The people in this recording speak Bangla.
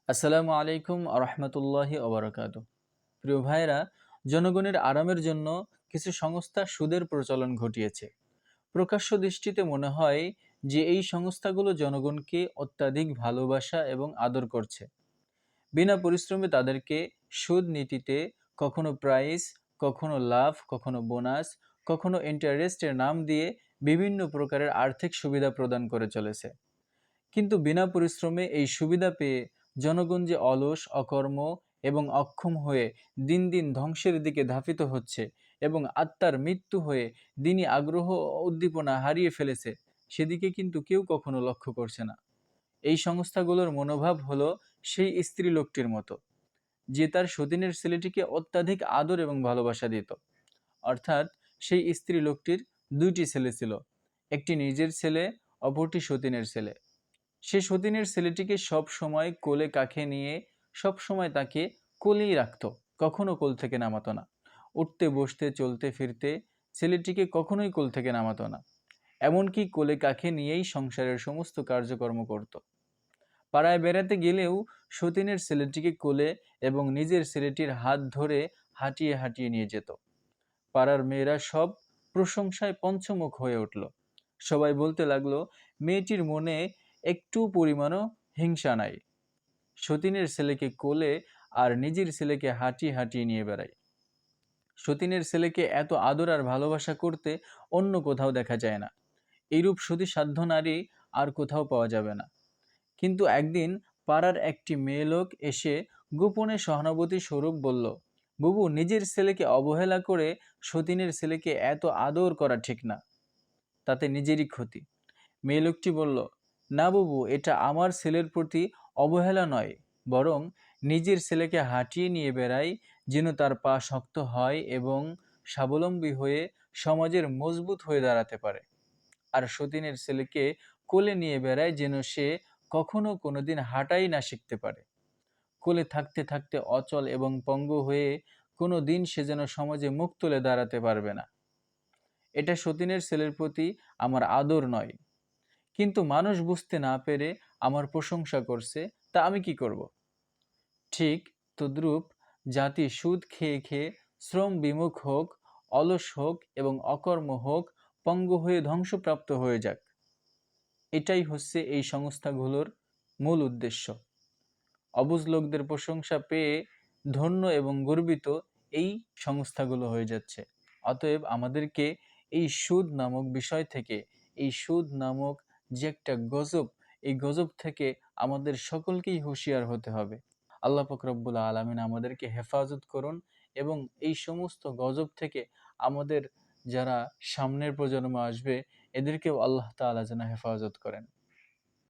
আসসালামু আলাইকুম আরহামতুল্লাহি ওবরাকাতু। প্রিয় ভাইরা, জনগণের আরামের জন্য কিছু সংস্থা সুদের প্রচলন ঘটিয়েছে। প্রকাশ্য দৃষ্টিতে মনে হয় যে এই সংস্থাগুলো জনগণকে অত্যাধিক ভালোবাসা এবং আদর করছে। বিনা পরিশ্রমে তাদেরকে সুদ নীতিতে কখনো প্রাইস, কখনো লাভ, কখনো বোনাস, কখনো ইন্টারেস্টের নাম দিয়ে বিভিন্ন প্রকারের আর্থিক সুবিধা প্রদান করে চলেছে। কিন্তু বিনা পরিশ্রমে এই সুবিধা পেয়ে জনগণ যে অলস, অকর্ম এবং অক্ষম হয়ে দিন দিন ধ্বংসের দিকে ধাবিত হচ্ছে এবং আত্মার মৃত্যু হয়ে দিনই আগ্রহ ও উদ্দীপনা হারিয়ে ফেলেছে, সেদিকে কিন্তু কেউ কখনো লক্ষ্য করছে না। এই সংস্থাগুলোর মনোভাব হলো সেই স্ত্রী লোকটির মতো, যে তার সতীনের ছেলেটিকে অত্যাধিক আদর এবং ভালোবাসা দিত। অর্থাৎ সেই স্ত্রী লোকটির দুইটি ছেলে ছিল, একটি নিজের ছেলে, অপরটি সতীনের ছেলে। সে সতীনের ছেলেটিকে সব সময় কোলে কাঁখে নিয়ে সব সময় তাকে কোলেই রাখত, কখনো কোল থেকে নামাতো না। উঠতে বসতে চলতে ফিরতে ছেলেটিকে কখনোই কোল থেকে নামাতো না। এমনকি কোলে কাঁখে নিয়েই সংসারের সমস্ত কার্যকর্ম করত। পাড়ায় বেড়াতে গেলেও সতীনের ছেলেটিকে কোলে এবং নিজের ছেলেটির হাত ধরে হাঁটিয়ে হাঁটিয়ে নিয়ে যেত। পাড়ার মেয়েরা সব প্রশংসায় পঞ্চমুখ হয়ে উঠল। সবাই বলতে লাগলো, মেয়েটির মনে একটু পরিমাণও হিংসা নাই। সতীনের ছেলেকে কোলে আর নিজের ছেলেকে হাঁটিয়ে হাঁটিয়ে নিয়ে বেড়ায়। সতীনের ছেলেকে এত আদর আর ভালোবাসা করতে অন্য কোথাও দেখা যায় না। এইরূপ সতীসাধ্য নারী আর কোথাও পাওয়া যাবে না। কিন্তু একদিন পাড়ার একটি মেয়ে লোক এসে গোপনে সহানুভূতি স্বরূপ বলল, বুবু, নিজের ছেলেকে অবহেলা করে সতীনের ছেলেকে এত আদর করা ঠিক না, তাতে নিজেরই ক্ষতি। মেয়ে লোকটি বলল, না বাবু, এটা আমার ছেলের প্রতি অবহেলা নয়, বরং নিজের ছেলেকে হাঁটিয়ে নিয়ে বেড়াই যেন তার পা শক্ত হয় এবং স্বাবলম্বী হয়ে সমাজের মজবুত হয়ে দাঁড়াতে পারে। আর সতীনের ছেলেকে কোলে নিয়ে বেড়ায় যেন সে কখনো কোনোদিন হাঁটাই না শিখতে পারে। কোলে থাকতে থাকতে অচল এবং পঙ্গু হয়ে কোনো দিন সে যেন সমাজে মুখ তুলে দাঁড়াতে পারবে না। এটা সতীনের ছেলের প্রতি আমার আদর নয়। কিন্তু মানুষ বুঝতে না পেরে আমার প্রশংসা করছে, তা আমি কি করব? ঠিক তদ্রূপ জাতি সুদ খেয়ে খেয়ে শ্রম বিমুখ হোক, অলস হোক এবং অকর্ম হোক, পঙ্গু হয়ে ধ্বংসপ্রাপ্ত হয়ে যাক, এটাই হচ্ছে এই সংস্থাগুলোর মূল উদ্দেশ্য। অবুঝ লোকদের প্রশংসা পেয়ে ধন্য এবং গর্বিত এই সংস্থাগুলো হয়ে যাচ্ছে। অতএব আমাদেরকে এই সুদ নামক বিষয় থেকে, এই সুদ নামক যে একটা গজব, এই গজব থেকে আমাদের সকলকেই হুঁশিয়ার হতে হবে। আল্লাহ পাক রব্বুল আলামিন আমাদেরকে হেফাজত করুন এবং এই সমস্ত গজব থেকে আমাদের যারা সামনের প্রজন্ম আসবে, এদেরকেও আল্লাহ তাআলা যেন হেফাজত করেন।